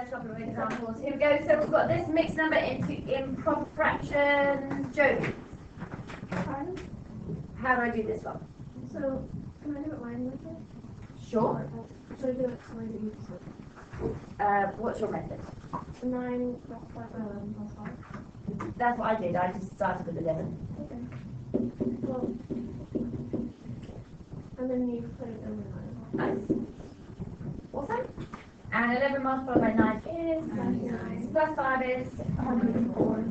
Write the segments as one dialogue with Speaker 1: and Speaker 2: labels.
Speaker 1: couple of examples. Here we go. So we've got this mixed number into improper fraction. Jodie, how do I do this one?
Speaker 2: So, can I do it line method?
Speaker 1: Sure.
Speaker 2: Should I do it line method?
Speaker 1: What's your method?
Speaker 2: 9 plus 5.
Speaker 1: That's what I did. I just started with 11.
Speaker 2: Okay. Well, and then you put it over 9.
Speaker 1: Nice. Awesome. And 11 multiplied by 9 is
Speaker 2: 99.
Speaker 1: plus 5 is
Speaker 2: 104.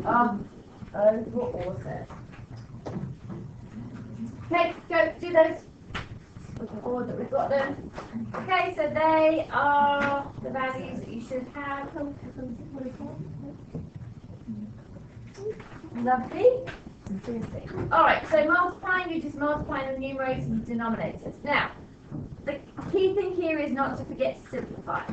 Speaker 1: Awesome. Okay, go do those. Or that we've got them. Okay, so they are the values that you should have. Lovely. Alright, so multiplying, you're just multiplying the numerators and the denominators. Now, the key thing here is not to forget to simplify.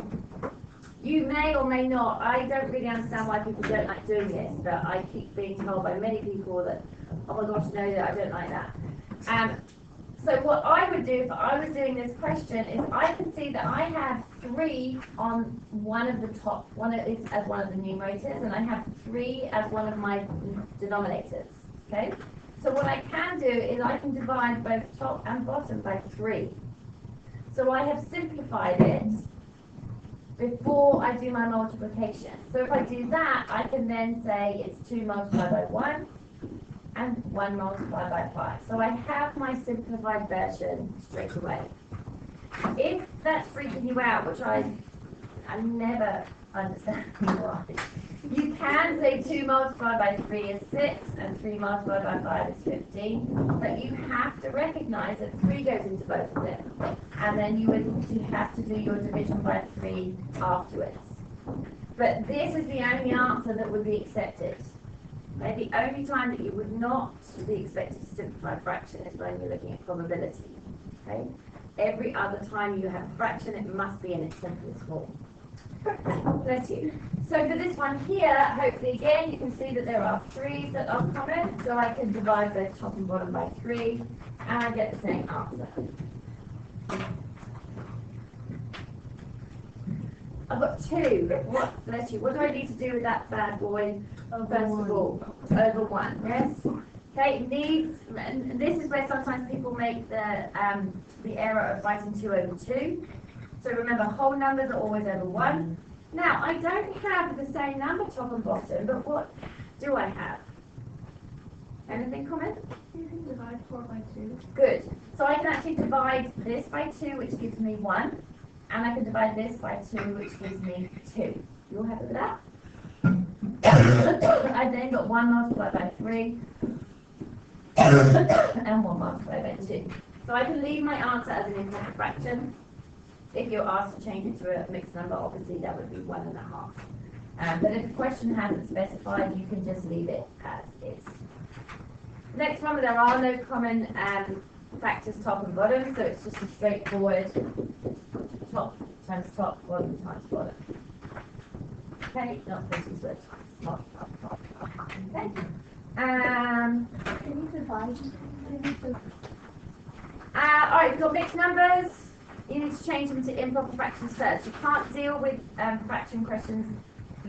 Speaker 1: You may or may not, I don't really understand why people don't like doing this, but I keep being told by many people that, oh my gosh, no, I don't like that. So what I would do if I was doing this question is I can see that I have 3 on one of the top, as one of the numerators, and I have 3 as one of my denominators, okay? So what I can do is I can divide both top and bottom by 3. So I have simplified it before I do my multiplication. So if I do that, I can then say it's 2 multiplied by 1 and 1 multiplied by 5. So I have my simplified version straight away. If that's freaking you out, which I never understand why, you can say 2 multiplied by 3 is 6 and 3 multiplied by 5 is 15, but you have to recognize that 3 goes into both of them, and then you have to do your division by 3 afterwards. But this is the only answer that would be accepted. Okay? The only time that you would not be expected to simplify a fraction is when you're looking at probability. Okay? Every other time you have a fraction, it must be in its simplest form. Bless you. So for this one here, hopefully again you can see that there are 3's that are common, so I can divide both top and bottom by 3 and I get the same answer. I've got 2. What, bless you, what do I need to do with that bad boy? First of all, over 1, yes? Okay, it needs, and this is where sometimes people make the error of writing 2 over 2. So remember, whole numbers are always over 1. Now, I don't have the same number top and bottom, but what do I have? Anything comment?
Speaker 2: You can divide 4 by 2.
Speaker 1: Good. So I can actually divide this by 2, which gives me 1. And I can divide this by 2, which gives me 2. You all happy with that? I've then got 1 multiplied by 3 and 1 multiplied by 2. So I can leave my answer as an improper fraction. If you're asked to change it to a mixed number, obviously that would be 1.5. But if the question hasn't specified, you can just leave it as is. Next one, there are no common factors top and bottom, so it's just a straightforward top times top, bottom times bottom. Okay, not pretty switch. Top. Okay.
Speaker 2: Can you divide?
Speaker 1: Alright, we've got mixed numbers. You need to change them to improper fractions first. You can't deal with fraction questions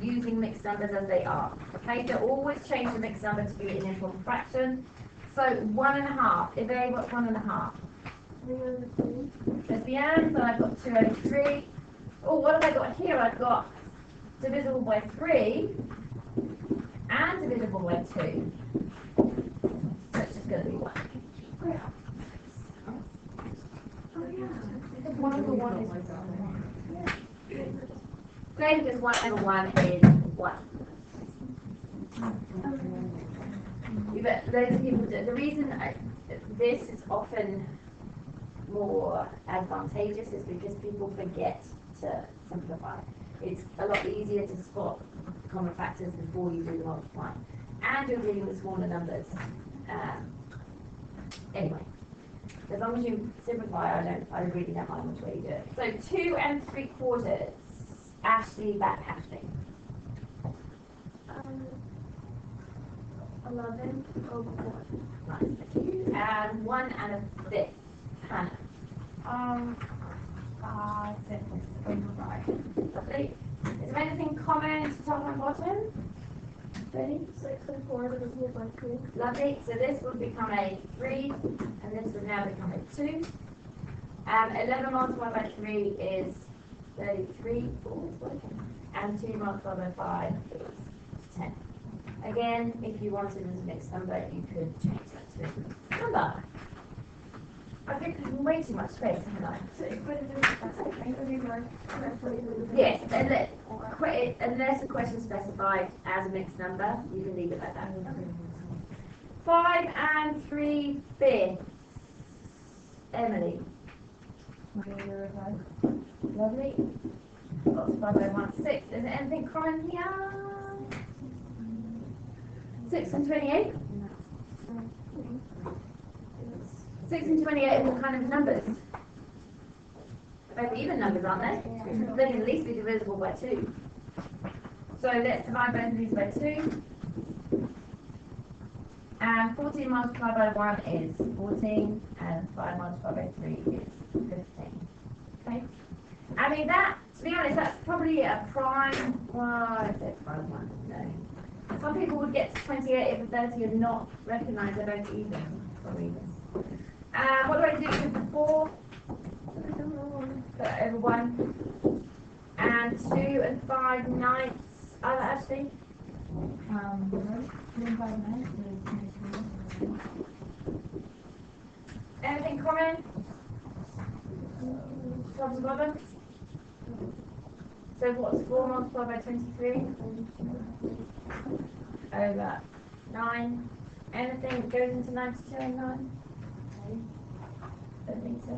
Speaker 1: using mixed numbers as they are. Okay, so always change the mixed number to be an improper fraction. So 1.5. Eve, what's 1.5?
Speaker 2: 3 over 3.
Speaker 1: That's the end. So I've got 2 over 3. Oh, what have I got here? I've got divisible by 3 and divisible by 2. So it's just going to be 1.
Speaker 2: One over 1 is
Speaker 1: 1. Great, because 1 over 1 is 1. But loads of people do. The reason this is often more advantageous is because people forget to simplify. It's a lot easier to spot common factors before you do the multiplying. And you're dealing with smaller numbers. Anyway. As long as you simplify, I really don't mind which way you do it. So 2 3/4. Ashley, back Ashley.
Speaker 2: 11 over 4.
Speaker 1: Nice, thank you. And 1 1/5. Hannah.
Speaker 2: 5 over 5.
Speaker 1: Lovely. common top and bottom? Ready?
Speaker 2: 6 and 4 divisible by 3.
Speaker 1: Lovely. So this would become a 3, and this would now become a 2. 11 multiplied by 3 is 33, and 2 multiplied by 5 is 10. Again, if you wanted as a mixed number, you could change that to a number. I've given way too much space, haven't I?
Speaker 2: So if we do that,
Speaker 1: Yes, unless the question specified as a mixed number, you can leave it like that. 5 and 3/5. Emily. Lovely. Multiplied by 1, 6. Is there anything common here? 6 and 28? 6 and 28 are all kind of numbers. They're even numbers, aren't they? They can at least be divisible by 2. So let's divide both of these by 2. And 14 multiplied by 1 is 14, and 5 multiplied by 3 is 15. Okay? I mean, that, to be honest, that's probably a prime, well, I said prime one, no. Some people would get to 28 if the 30 and not recognise they're both even. What do I do with the 4? Put over 1. And 2 and 5 ninths. Ashley? Anything common? Top and bottom? So what's 4 multiplied by 23? Over 9. Anything that goes into 92 and 9? Don't think so.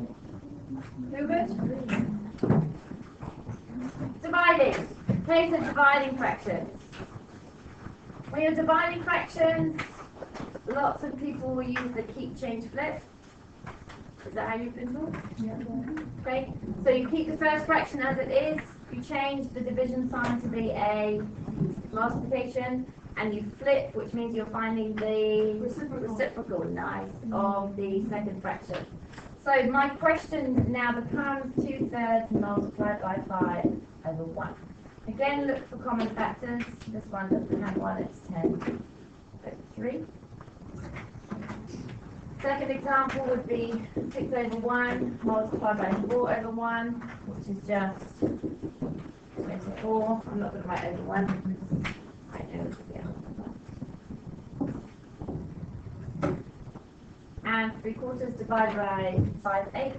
Speaker 1: Feel good? Dividing. Case of dividing fractions. When you're dividing fractions, lots of people will use the keep, change, flip. Is that how you've been taught? Yeah. Okay. So you keep the first fraction as it is, you change the division sign to be a multiplication, and you flip, which means you're finding the reciprocal, nice, of the second fraction. So my question now becomes 2/3 multiplied by 5 over 1. Again, look for common factors. This one doesn't have 1, it's 10 over 3. Second example would be 6 over 1 multiplied by 4 over 1, which is just 24. I'm not going to write over 1 because I know it will be and 3/4 divided by 5/8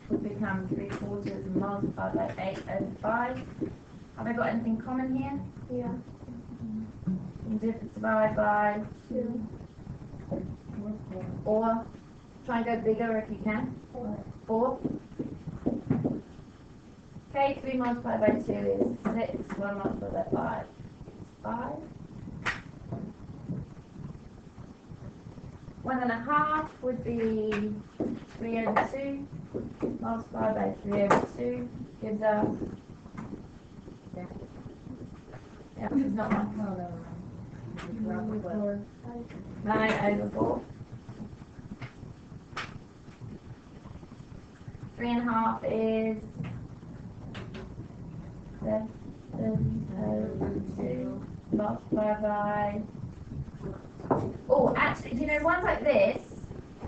Speaker 1: would become 3/4 multiplied by 8 over 5. Have I got anything common here?
Speaker 2: Yeah.
Speaker 1: Divide by
Speaker 2: 2.
Speaker 1: Or try and go bigger if you can. 4. Okay, 3 multiplied by 2 is 6. 1 multiplied by 5 is 5. 1.5 would be 3 over 2 multiplied by 3 over 2 gives us, yeah, it's not much. 9 over 4. 3.5 is 7 over 2 multiplied by. Oh, actually, you know, ones like this,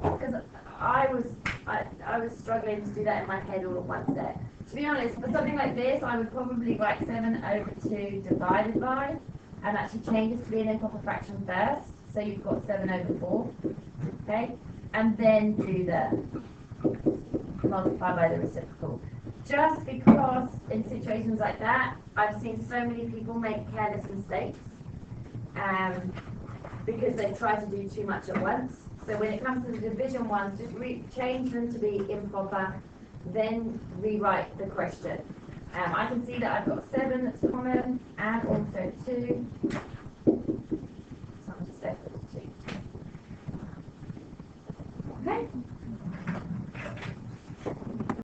Speaker 1: because I was struggling to do that in my head all at once there. To be honest, for something like this, I would probably write 7 over 2 divided by, and actually change this to be an improper fraction first. So you've got 7 over 4, okay? And then do the multiply by the reciprocal. Just because in situations like that, I've seen so many people make careless mistakes. Because they try to do too much at once. So when it comes to the division ones, just change them to be improper, then rewrite the question. I can see that I've got 7 that's common, and also